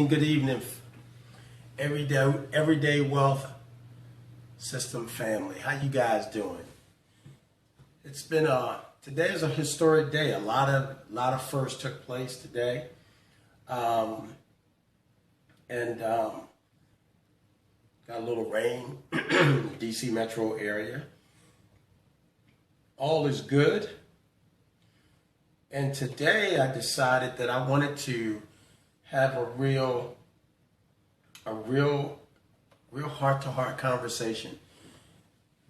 good evening, everyday wealth system family. How you guys doing? It's been today is a historic day. A lot of firsts took place today, and got a little rain in the DC metro area. All is good. And today I decided that I wanted to have a real heart-to-heart conversation.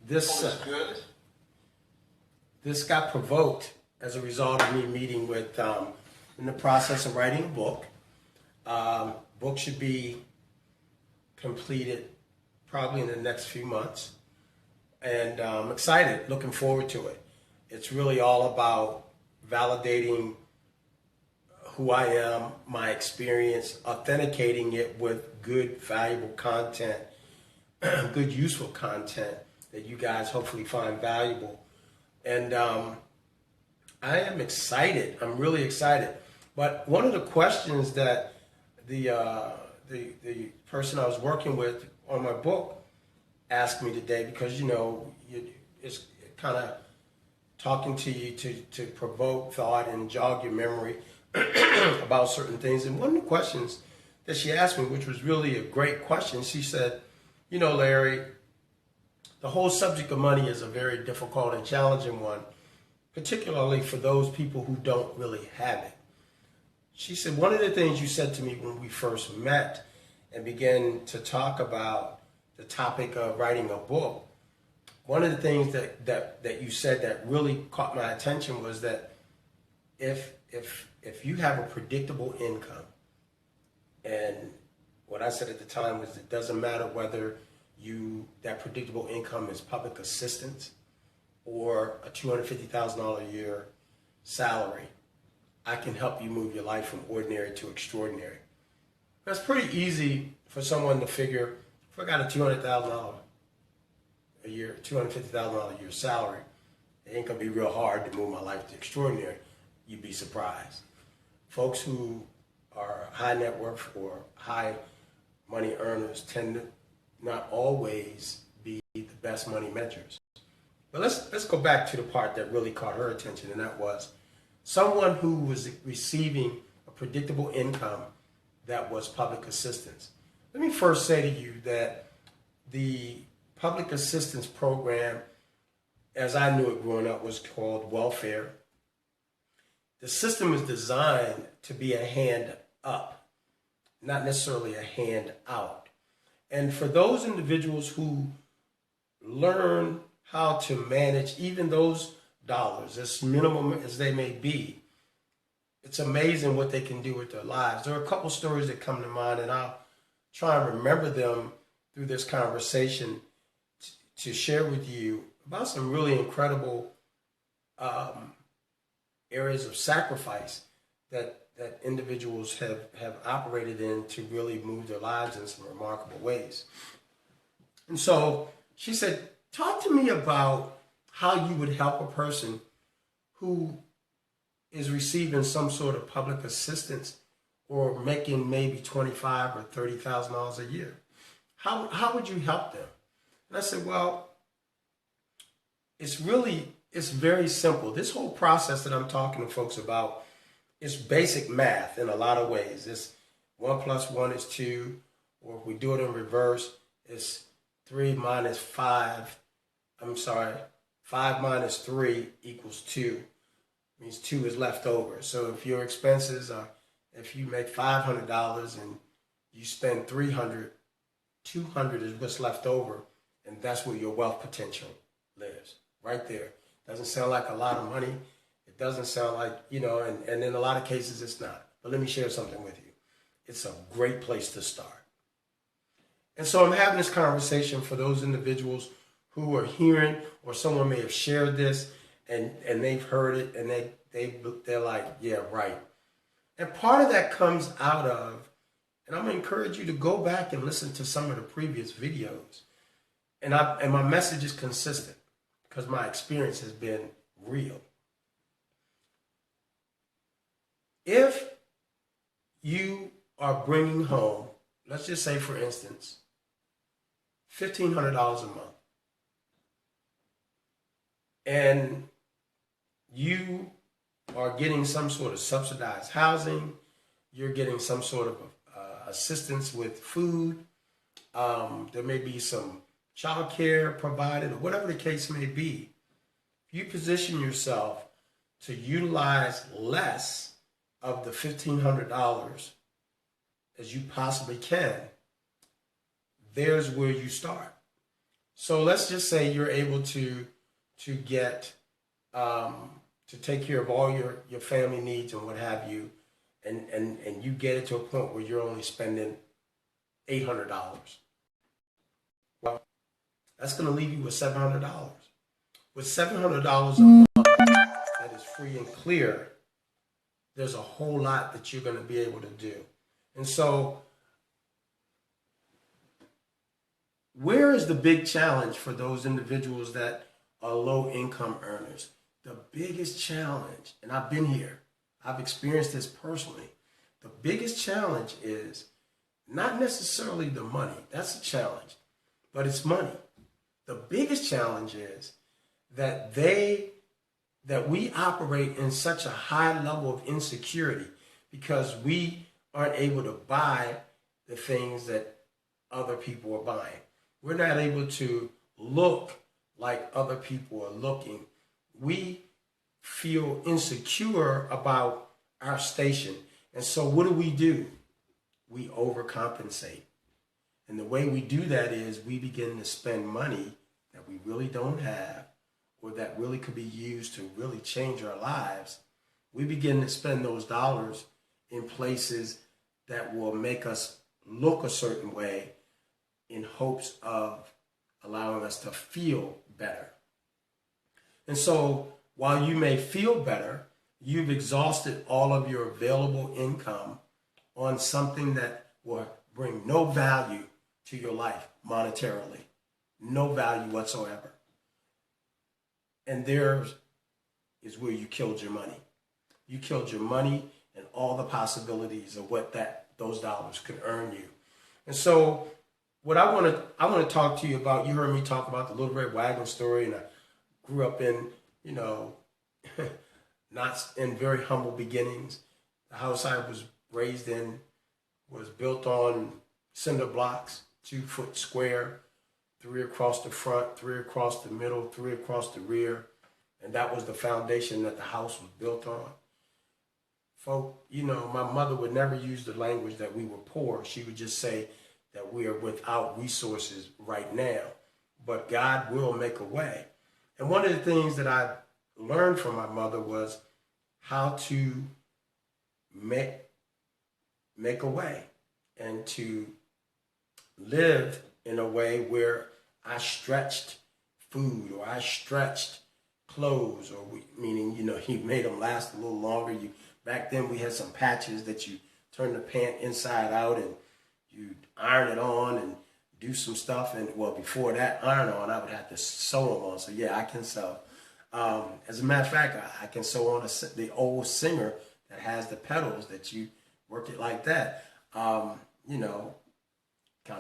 This got provoked as a result of me meeting with, in the process of writing a book. Book should be completed probably in the next few months. And I'm excited, looking forward to it. It's really all about validating who I am, my experience, authenticating it with good, valuable content, good, useful content that you guys hopefully find valuable. And I am excited. I'm really excited. But one of the questions that the person I was working with on my book asked me today, because it's kind of talking to you to provoke thought and jog your memory about certain things. And one of the questions that she asked me, which was really a great question, she said, Larry, the whole subject of money is a very difficult and challenging one, particularly for those people who don't really have it. She said, one of the things you said to me when we first met and began to talk about the topic of writing a book, one of the things that you said that really caught my attention was that if you have a predictable income, and what I said at the time was it doesn't matter whether that predictable income is public assistance or a $250,000 a year salary, I can help you move your life from ordinary to extraordinary. That's pretty easy for someone to figure. If I got a $200,000 a year, $250,000 a year salary, it ain't gonna be real hard to move my life to extraordinary. You'd be surprised. Folks who are high net worth or high money earners tend to not always be the best money managers. But let's go back to the part that really caught her attention, and that was someone who was receiving a predictable income that was public assistance. Let me first say to you that the public assistance program, as I knew it growing up, was called welfare. The system is designed to be a hand up, not necessarily a hand out. And for those individuals who learn how to manage even those dollars, as minimum as they may be, it's amazing what they can do with their lives. There are a couple stories that come to mind, and I'll try and remember them through this conversation to share with you about some really incredible areas of sacrifice that individuals have operated in to really move their lives in some remarkable ways. And so she said, talk to me about how you would help a person who is receiving some sort of public assistance or making maybe $25,000 or $30,000 a year. How would you help them? And I said, well, it's very simple. This whole process that I'm talking to folks about is basic math in a lot of ways. It's 1 + 1 is 2, or if we do it in reverse, it's 3 - 5. 5 - 3 = 2. Means 2 is left over. So if your expenses are, if you make $500 and you spend $300, $200 is what's left over, and that's where your wealth potential lives, right there. Doesn't sound like a lot of money. It doesn't sound like, and in a lot of cases it's not. But let me share something with you. It's a great place to start. And so I'm having this conversation for those individuals who are hearing, or someone may have shared this and they've heard it and they're like, yeah, right. And part of that comes out of, and I'm going to encourage you to go back and listen to some of the previous videos. And my message is consistent because my experience has been real. If you are bringing home, let's just say for instance, $1,500 a month, and you are getting some sort of subsidized housing, you're getting some sort of assistance with food, there may be some child care provided, or whatever the case may be. You position yourself to utilize less of the $1,500 as you possibly can. There's where you start. So let's just say you're able to get to take care of all your family needs and what have you, and you get it to a point where you're only spending $800. Well, that's going to leave you with $700. With $700 a month that is free and clear, there's a whole lot that you're going to be able to do. And so, where is the big challenge for those individuals that are low income earners? The biggest challenge, and I've been here, I've experienced this personally. The biggest challenge is not necessarily the money. That's a challenge, but it's money. The biggest challenge is that we operate in such a high level of insecurity because we aren't able to buy the things that other people are buying. We're not able to look like other people are looking. We feel insecure about our station. And so what do? We overcompensate. And the way we do that is we begin to spend money that we really don't have, or that really could be used to really change our lives. We begin to spend those dollars in places that will make us look a certain way in hopes of allowing us to feel better. And so while you may feel better, you've exhausted all of your available income on something that will bring no value to your life monetarily, no value whatsoever. And there is where you killed your money. You killed your money and all the possibilities of what those dollars could earn you. And so what I want to talk to you about, you heard me talk about the Little Red Wagon story, and I grew up in, not in very humble beginnings. The house I was raised in was built on cinder blocks, 2 foot square, 3 across the front, 3 across the middle, 3 across the rear. And that was the foundation that the house was built on. Folk, my mother would never use the language that we were poor. She would just say that we are without resources right now, but God will make a way. And one of the things that I learned from my mother was how to make a way and to live in a way where I stretched food, or I stretched clothes, or meaning, he made them last a little longer. Back then we had some patches that you turn the pant inside out and you iron it on and do some stuff. And well, before that iron on, I would have to sew them on. So yeah, I can sew. As a matter of fact, I can sew on the old Singer that has the pedals that you work it like that. Kind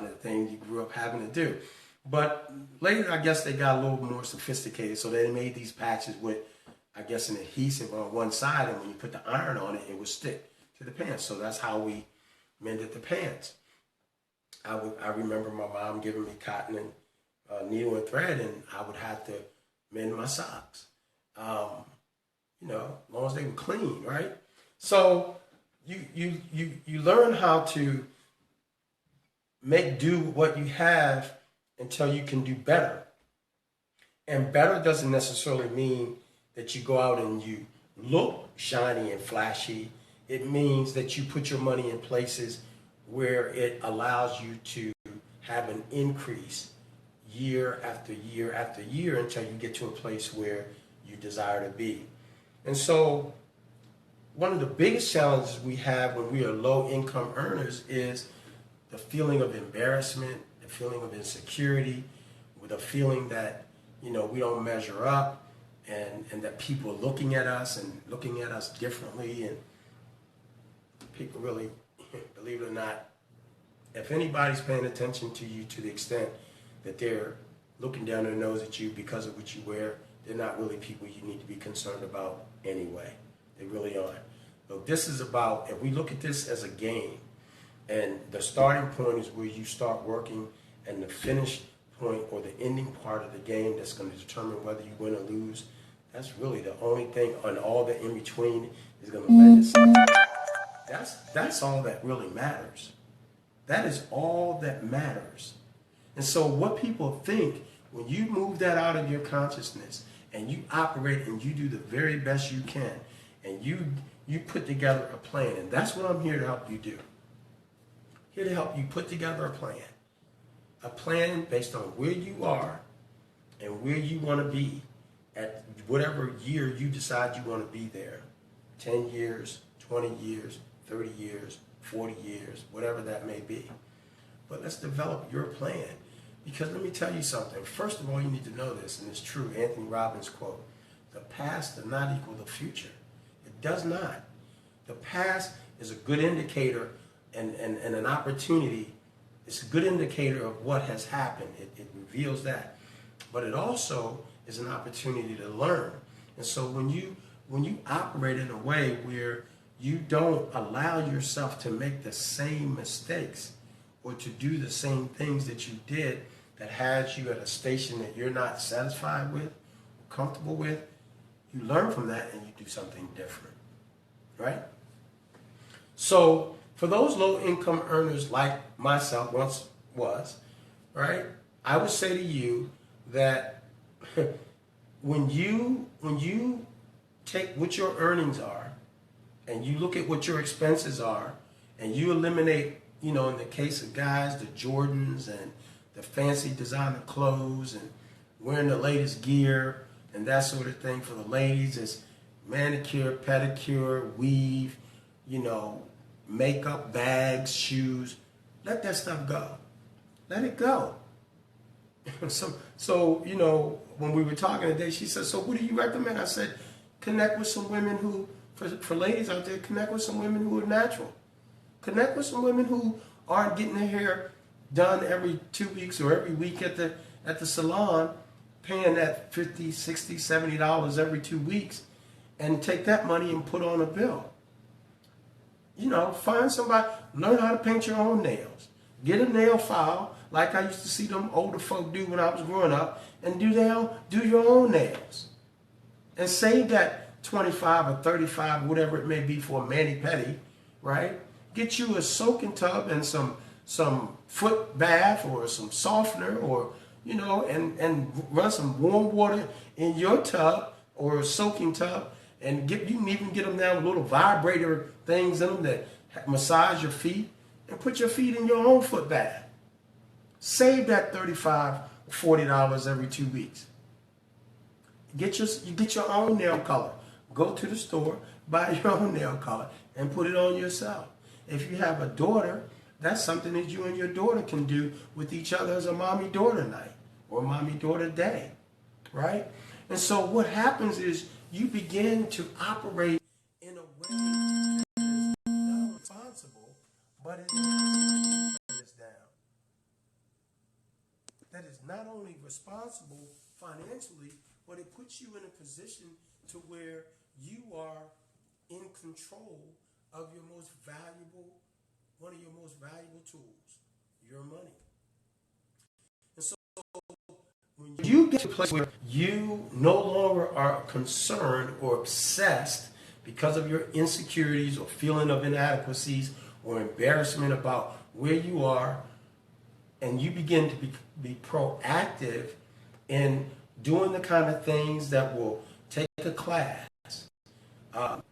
of the thing you grew up having to do. But later, I guess they got a little more sophisticated. So they made these patches with, I guess, an adhesive on one side. And when you put the iron on it, it would stick to the pants. So that's how we mended the pants. I remember my mom giving me cotton and needle and thread, and I would have to mend my socks. As long as they were clean, right? So you learn how to make do what you have until you can do better. And better doesn't necessarily mean that you go out and you look shiny and flashy. It means that you put your money in places where it allows you to have an increase year after year after year until you get to a place where you desire to be. And so one of the biggest challenges we have when we are low income earners is the feeling of embarrassment, the feeling of insecurity, with a feeling that, we don't measure up, and that people are looking at us differently, and people really, believe it or not, if anybody's paying attention to you to the extent that they're looking down their nose at you because of what you wear, they're not really people you need to be concerned about anyway. They really aren't. So this is about, if we look at this as a game, and the starting point is where you start working, and the finish point or the ending part of the game that's going to determine whether you win or lose, that's really the only thing, and all the in between is going to lend itself. That's all that really matters. That is all that matters. And so what people think, when you move that out of your consciousness and you operate and you do the very best you can, and you put together a plan, and that's what I'm here to help you do. Here to help you put together a plan. A plan based on where you are and where you want to be at whatever year you decide you want to be there. 10 years, 20 years, 30 years, 40 years, whatever that may be. But let's develop your plan. Because let me tell you something. First of all, you need to know this, and it's true. Anthony Robbins quote, the past does not equal the future. It does not. The past is a good indicator and an opportunity. It's a good indicator of what has happened. It reveals that. But it also is an opportunity to learn. And so when you operate in a way where you don't allow yourself to make the same mistakes or to do the same things that you did that has you at a station that you're not satisfied with, comfortable with, you learn from that and you do something different, right? So for those low income earners like myself once was, right, I would say to you that when you take what your earnings are and you look at what your expenses are and you eliminate, in the case of guys, the Jordans and the fancy designer clothes and wearing the latest gear and that sort of thing. For the ladies, it's manicure, pedicure, weave, makeup, bags, shoes. Let that stuff go. Let it go. So when we were talking today, she said, so what do you recommend? I said, connect with some women who, for ladies out there, connect with some women who are natural. Connect with some women who aren't getting their hair done every 2 weeks or every week at the salon, paying that $50, $60, $70 every 2 weeks, and take that money and put on a bill. Find somebody, learn how to paint your own nails. Get a nail file, like I used to see them older folk do when I was growing up, and do your own nails. And save that 25 or 35, whatever it may be, for a mani-pedi, right? Get you a soaking tub and some foot bath or some softener, or and run some warm water in your tub or a soaking tub, and you can even get them now with little vibrator things in them that massage your feet, and put your feet in your own foot bath. Save that $35 or $40 every 2 weeks. You get your own nail color. Go to the store, buy your own nail color, and put it on yourself. If you have a daughter, that's something that you and your daughter can do with each other as a mommy-daughter night or mommy-daughter day, right? And so what happens is you begin to operate in a way that is not responsible, but it is down. That is not only responsible financially, but it puts you in a position to where you are in control of your most valuable, one of your most valuable tools, your money. And so when you get to a place where you no longer are concerned or obsessed because of your insecurities or feeling of inadequacies or embarrassment about where you are, and you begin to be proactive in doing the kind of things that will take a class,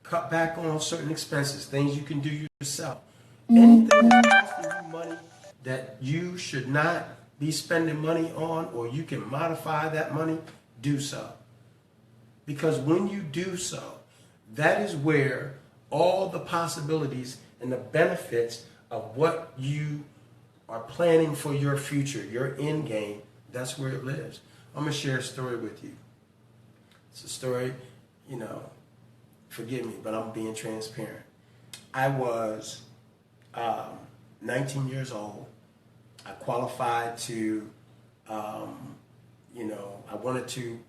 cut back on certain expenses, things you can do yourself. Anything that's costing you money that you should not be spending money on, or you can modify that money, do so. Because when you do so, that is where all the possibilities and the benefits of what you are planning for your future, your end game, that's where it lives. I'm going to share a story with you. It's a story, forgive me, but I'm being transparent. I was 19 years old. I qualified to, I wanted to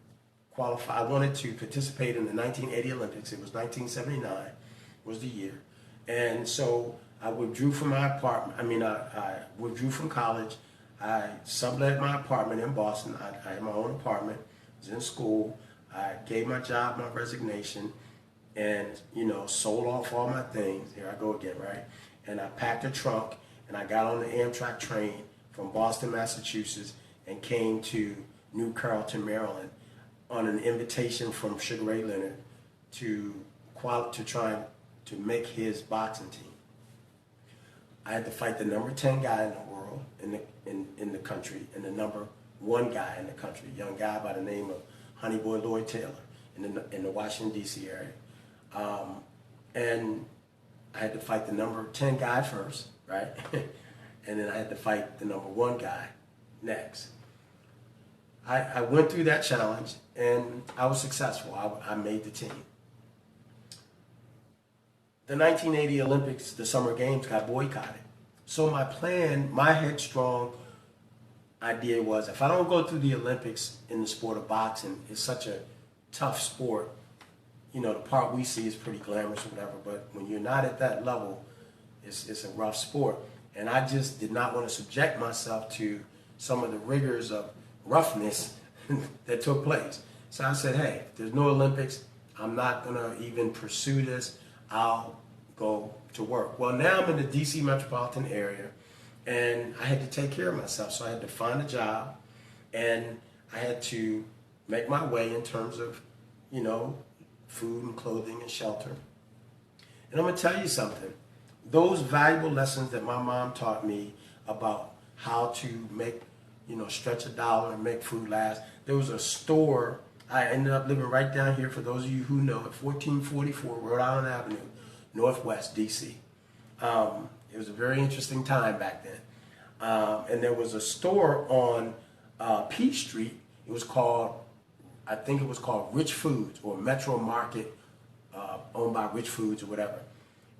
qualify. I wanted to participate in the 1980 Olympics. It was 1979 was the year. And so I withdrew from my apartment. I withdrew from college. I sublet my apartment in Boston. I had my own apartment. I was in school. I gave my job my resignation and, sold off all my things. Here I go again, right? And I packed a trunk and I got on the Amtrak train from Boston, Massachusetts, and came to New Carrollton, Maryland on an invitation from Sugar Ray Leonard to try to make his boxing team. I had to fight the number 10 guy in the world, in the country, and the number 1 guy in the country, a young guy by the name of Honey Boy Lloyd Taylor in the Washington, D.C. area. And I had to fight the number 10 guy first, right? And then I had to fight the number 1 guy next. I went through that challenge and I was successful. I made the team. The 1980 Olympics, the Summer Games, got boycotted. So my headstrong idea was, if I don't go through the Olympics in the sport of boxing, it's such a tough sport. The part we see is pretty glamorous or whatever, but when you're not at that level, it's a rough sport. And I just did not want to subject myself to some of the rigors of roughness that took place. So I said, hey, if there's no Olympics, I'm not going to even pursue this. I'll go to work. Well, now I'm in the D.C. metropolitan area, and I had to take care of myself. So I had to find a job, and I had to make my way in terms of, food and clothing and shelter. And I'm going to tell you something. Those valuable lessons that my mom taught me about how to make, stretch a dollar and make food last. There was a store. I ended up living right down here, for those of you who know, at 1444 Rhode Island Avenue, Northwest DC. It was a very interesting time back then. And there was a store on P Street. I think it was called Rich Foods, or Metro Market, owned by Rich Foods or whatever.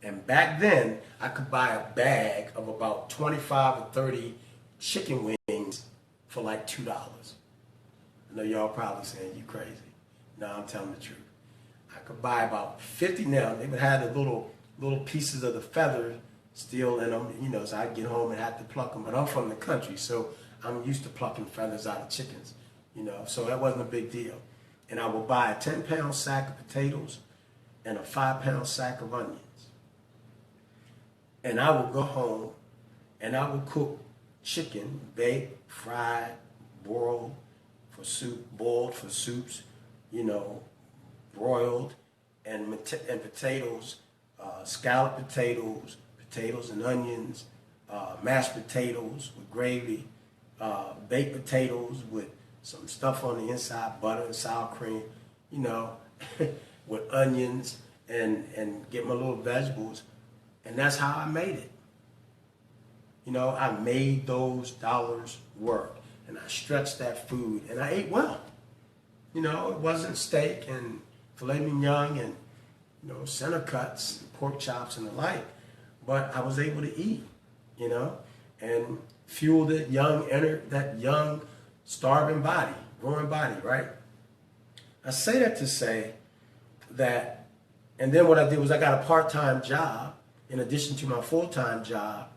And back then, I could buy a bag of about 25 or 30 chicken wings for like $2. I know y'all probably saying, you crazy. No, I'm telling the truth. I could buy about 50 now. They would have the little pieces of the feather still in them, so I'd get home and have to pluck them. But I'm from the country, so I'm used to plucking feathers out of chickens, so that wasn't a big deal. And I would buy a 10-pound sack of potatoes and a 5-pound sack of onions. And I would go home and I would cook chicken, baked, fried, boiled for soups, broiled, and potatoes, scalloped potatoes and onions, mashed potatoes with gravy, baked potatoes with some stuff on the inside, butter and sour cream, with onions, and get my little vegetables. And that's how I made it. I made those dollars work, and I stretched that food, and I ate well. It wasn't steak and filet mignon and, center cuts, pork chops and the like, but I was able to eat, and fuel that young, starving body, growing body, right? I say that to say that, and then what I did was I got a part-time job in addition to my full-time job,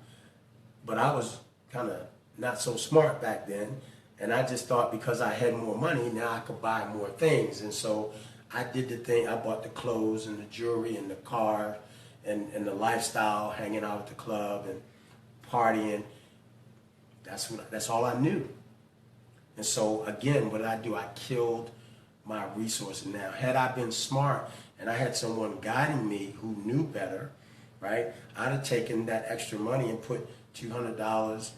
but I was kind of not so smart back then, and I just thought because I had more money, now I could buy more things. And so I did the thing. I bought the clothes and the jewelry and the car and the lifestyle, hanging out at the club and partying. That's all I knew. And so again, what did I do? I killed my resources. Now, had I been smart and I had someone guiding me who knew better, right, I'd have taken that extra money and put $200, $150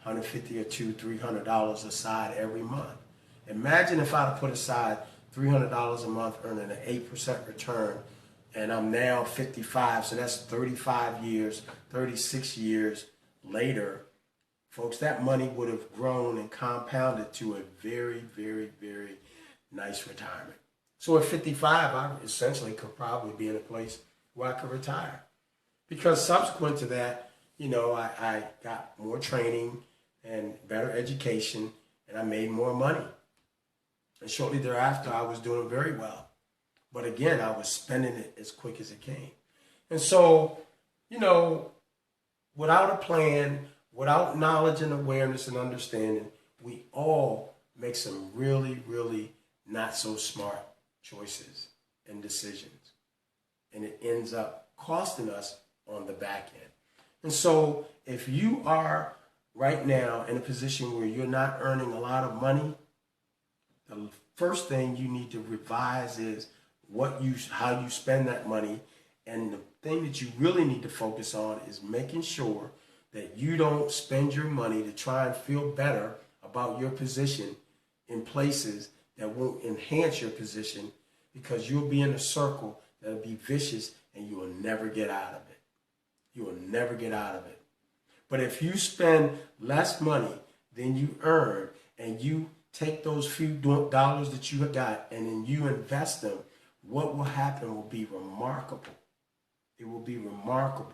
or $300 aside every month. Imagine if I'd have put aside $300 a month, earning an 8% return, and I'm now 55, so that's 35 years, 36 years later. Folks, that money would have grown and compounded to a very, very, very nice retirement. So at 55, I essentially could probably be in a place where I could retire. Because subsequent to that, I got more training and better education, and I made more money. And shortly thereafter, I was doing very well. But again, I was spending it as quick as it came. And so, you know, without a plan, without knowledge and awareness and understanding, we all make some really, really not so smart choices and decisions. And it ends up costing us on the back end. And so if you are right now in a position where you're not earning a lot of money, the first thing you need to revise is how you spend that money. And the thing that you really need to focus on is making sure that you don't spend your money to try and feel better about your position in places that won't enhance your position, because you'll be in a circle that'll be vicious and you will never get out of it. You will never get out of it. But if you spend less money than you earn and you take those few dollars that you got and then you invest them, what will happen will be remarkable. It will be remarkable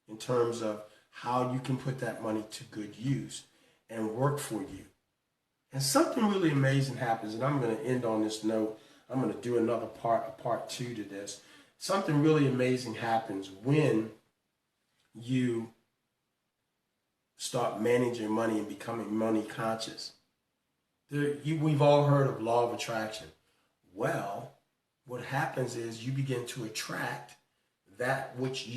in terms of how you can put that money to good use and work for you. And something really amazing happens, and I'm going to end on this note. I'm going to do another part 2 to this. Something really amazing happens when you start managing money and becoming money conscious. We've all heard of law of attraction. Well, what happens is you begin to attract that which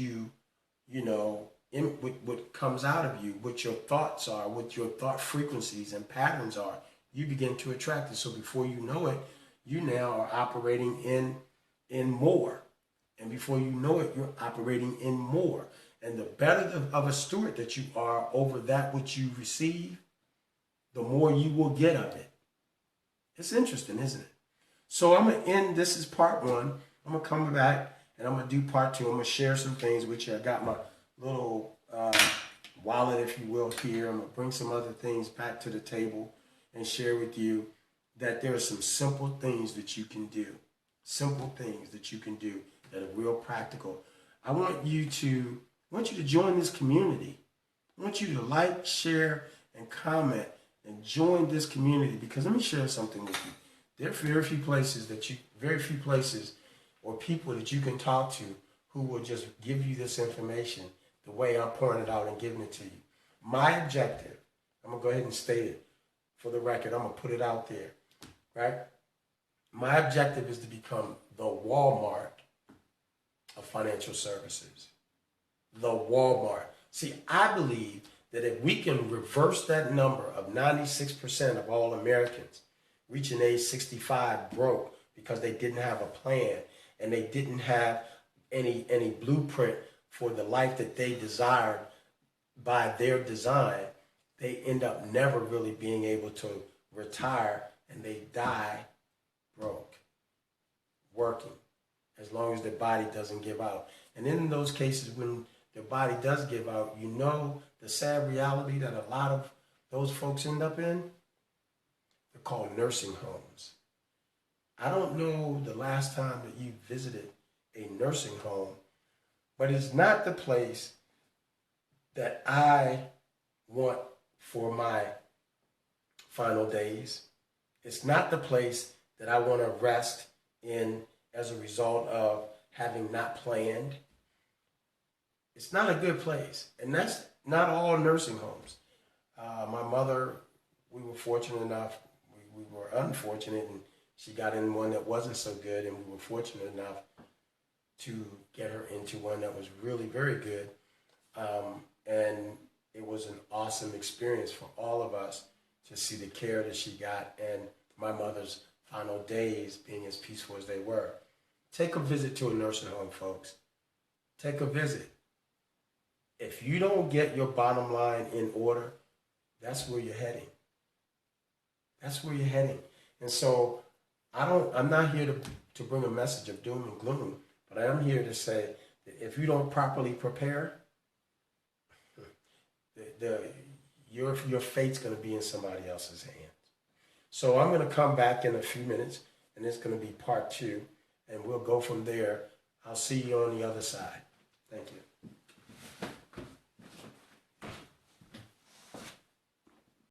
what comes out of you, what your thoughts are, what your thought frequencies and patterns are. You begin to attract it. So before you know it, you now are operating in more. And before you know it, you're operating in more. And the better of a steward that you are over that which you receive, the more you will get of it. It's interesting, isn't it? So I'm going to end, this is part 1. I'm going to come back and I'm going to do part 2. I'm going to share some things with you. I got my little wallet, if you will, here. I'm going to bring some other things back to the table and share with you that there are some simple things that you can do. Simple things that you can do that are real practical. I want you to join this community. I want you to like, share, and comment and join this community, because let me share something with you. There are very few places or people that you can talk to who will just give you this information the way I'm pouring it out and giving it to you. My objective, I'm going to go ahead and state it for the record. I'm going to put it out there, right? My objective is to become the Walmart of financial services. The Walmart. See, I believe that if we can reverse that number of 96% of all Americans reaching age 65 broke because they didn't have a plan and they didn't have any blueprint for the life that they desired by their design, they end up never really being able to retire, and they die broke, working, as long as their body doesn't give out. And in those cases when their body does give out, the sad reality that a lot of those folks end up in? They're called nursing homes. I don't know the last time that you visited a nursing home, but it's not the place that I want for my final days. It's not the place that I want to rest in as a result of having not planned. It's not a good place, and that's not all nursing homes. My mother, we were fortunate enough, we were unfortunate, and she got in one that wasn't so good, and we were fortunate enough to get her into one that was really very good. And it was an awesome experience for all of us to see the care that she got and my mother's final days being as peaceful as they were. Take a visit to a nursing home, folks. Take a visit. If you don't get your bottom line in order, that's where you're heading. That's where you're heading. And so I'm not here to bring a message of doom and gloom, but I am here to say that if you don't properly prepare, your fate's going to be in somebody else's hands. So I'm going to come back in a few minutes, and it's going to be part 2, and we'll go from there. I'll see you on the other side. Thank you.